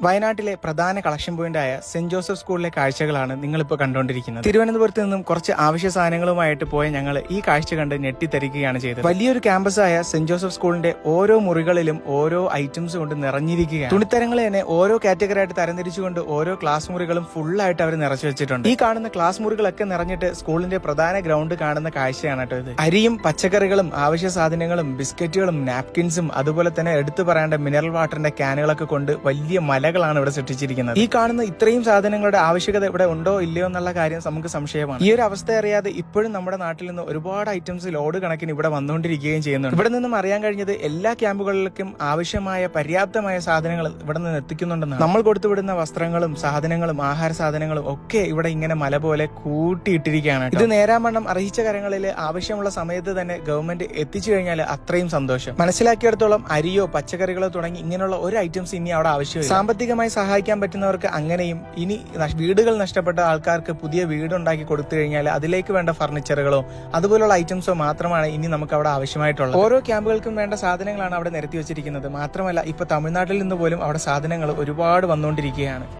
വയനാട്ടിലെ പ്രധാന collection പോയിന്റായ saint Joseph സ്കൂളിലെ കാഴ്ചകളാണ് നിങ്ങളിപ്പോൾ കണ്ടുകൊണ്ടിരിക്കുന്നത്. തിരുവനന്തപുരത്ത് നിന്നും കുറച്ച് ആവശ്യ സാധനങ്ങളുമായിട്ട് പോയ ഞങ്ങൾ ഈ കാഴ്ച കണ്ട് ഞെട്ടിത്തരിക്കുകയാണ് ചെയ്തത്. വലിയൊരു ക്യാമ്പസായ സെന്റ് ജോസഫ് സ്കൂളിന്റെ ഓരോ മുറികളിലും ഓരോ ഐറ്റംസ് കൊണ്ട് നിറഞ്ഞിരിക്കുകയാണ്. തുണിത്തരങ്ങൾ തന്നെ ഓരോ കാറ്റഗറി ആയിട്ട് തരംതിരിച്ചുകൊണ്ട് ഓരോ ക്ലാസ് മുറികളും ഫുള്ളായിട്ട് അവർ നിറച്ചു വെച്ചിട്ടുണ്ട്. ഈ കാണുന്ന ക്ലാസ് മുറികളൊക്കെ നിറഞ്ഞിട്ട് സ്കൂളിന്റെ പ്രധാന ഗ്രൗണ്ട് കാണുന്ന കാഴ്ചയാണ് കേട്ടോ ഇത്. അരിയും പച്ചക്കറികളും ആവശ്യ സാധനങ്ങളും ബിസ്ക്കറ്റുകളും നാപ്കിൻസും അതുപോലെ തന്നെ എടുത്തു പറയേണ്ട മിനറൽ വാട്ടറിന്റെ ക്യാനുകളൊക്കെ കൊണ്ട് വലിയ മലകളാണ് ഇവിടെ സൃഷ്ടിച്ചിരിക്കുന്നത്. ഈ കാണുന്ന ഇത്രയും സാധനങ്ങളുടെ ആവശ്യകത ഇവിടെ ഉണ്ടോ ഇല്ലയോ എന്നുള്ള കാര്യം നമുക്ക് സംശയമാണ്. ഈ ഒരു അവസ്ഥ അറിയാതെ ഇപ്പോഴും നമ്മുടെ നാട്ടിൽ നിന്ന് ഒരുപാട് ഐറ്റംസ് ലോഡ് കണക്കിന് ഇവിടെ വന്നുകൊണ്ടിരിക്കുകയും ചെയ്യുന്നുണ്ട്. ഇവിടെ നിന്നും അറിയാൻ കഴിഞ്ഞത് എല്ലാ ക്യാമ്പുകളിലേക്കും ആവശ്യമായ പര്യാപ്തമായ സാധനങ്ങൾ ഇവിടെ നിന്ന് എത്തിക്കുന്നുണ്ടെന്നാണ്. നമ്മൾ കൊടുത്തുവിടുന്ന വസ്ത്രങ്ങളും സാധനങ്ങളും ആഹാര സാധനങ്ങളും ഒക്കെ ഇവിടെ ഇങ്ങനെ മല പോലെ കൂട്ടിയിട്ടിരിക്കുകയാണ്. ഇത് നേരാമണ്ണം അറിയിച്ച കാര്യങ്ങളിൽ ആവശ്യമുള്ള സമയത്ത് തന്നെ ഗവൺമെന്റ് എത്തിച്ചു കഴിഞ്ഞാൽ അത്രയും സന്തോഷം. മനസ്സിലാക്കിയിടത്തോളം അരിയോ പച്ചക്കറികളോ തുടങ്ങി ഇങ്ങനെയുള്ള ഒരു ഐറ്റംസ് ഇനി അവിടെ ആവശ്യമില്ല. സാമ്പത്തികമായി സഹായിക്കാൻ പറ്റുന്നവർക്ക് അങ്ങനെയും, ഇനി വീടുകൾ നഷ്ടപ്പെട്ട ആൾക്കാർക്ക് പുതിയ വീടുണ്ടാക്കി കൊടുത്തു കഴിഞ്ഞാൽ അതിലേക്ക് വേണ്ട ഫർണിച്ചറുകളോ അതുപോലുള്ള ഐറ്റംസോ മാത്രമാണ് ഇനി നമുക്ക് അവിടെ ആവശ്യമായിട്ടുള്ളത്. ഓരോ ക്യാമ്പുകൾക്കും വേണ്ട സാധനങ്ങളാണ് അവിടെ നിരത്തി വെച്ചിരിക്കുന്നത്. മാത്രമല്ല ഇപ്പൊ തമിഴ്നാട്ടിൽ നിന്ന് പോലും അവിടെ സാധനങ്ങൾ ഒരുപാട് വന്നുകൊണ്ടിരിക്കുകയാണ്.